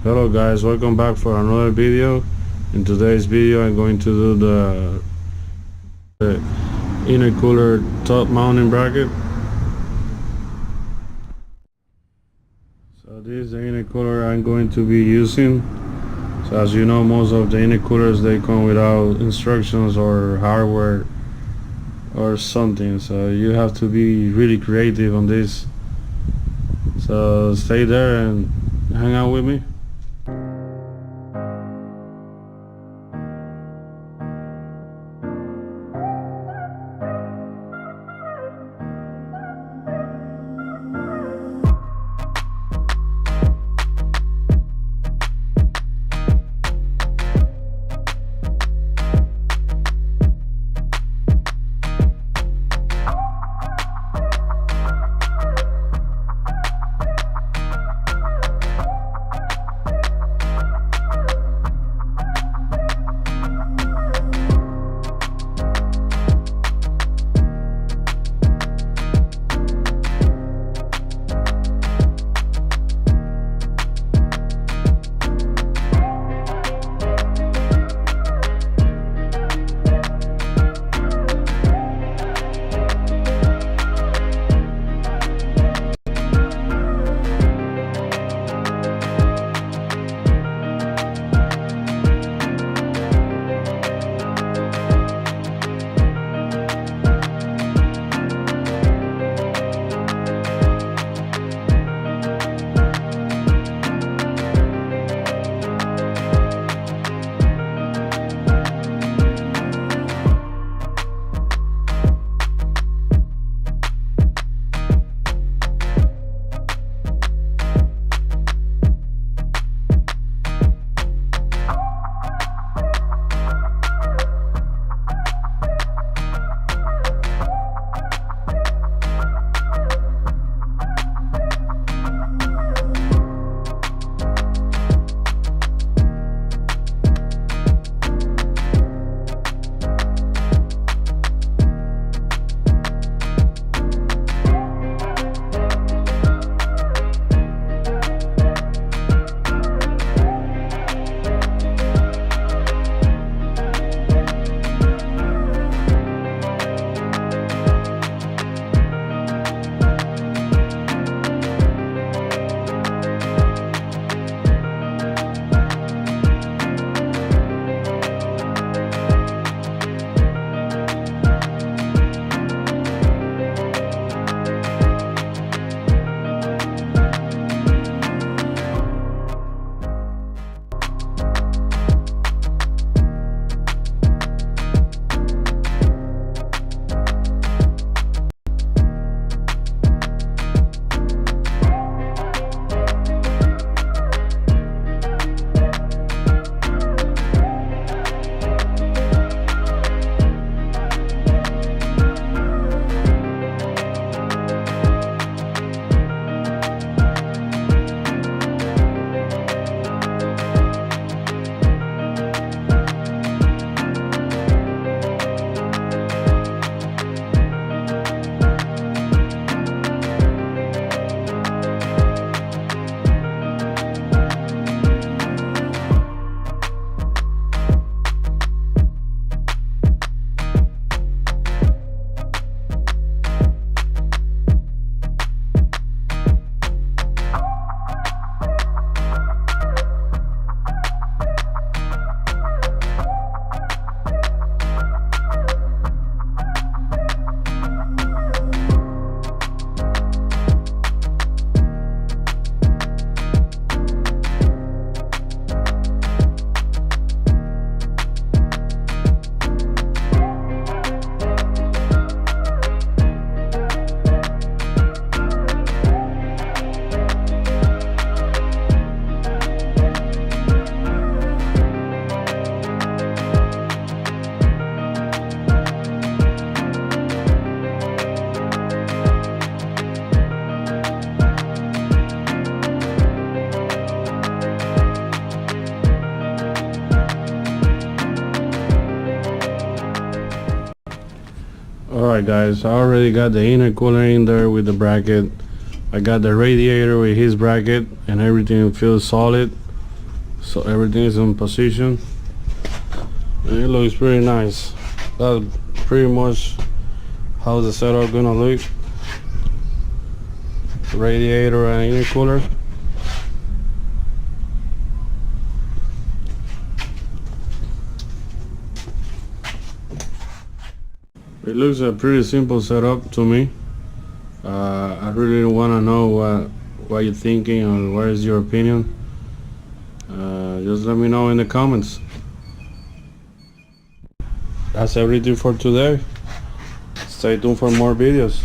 Hello guys, welcome back for another video. In today's video I'm going to do the intercooler top mounting bracket. So this is the intercooler I'm going to be using. So as you know, most of the intercoolers, they come without instructions or hardware or something, so you have to be really creative on this. So stay there and hang out with me. Alright guys, I already got the intercooler in there with the bracket. I got the radiator with his bracket and everything feels solid. So everything is in position and it looks pretty nice. That's pretty much how the setup gonna look. Radiator and intercooler. It looks a pretty simple setup to me. I really want to know what you're thinking and what is your opinion. Just let me know in the comments. That's everything for today. Stay tuned for more videos.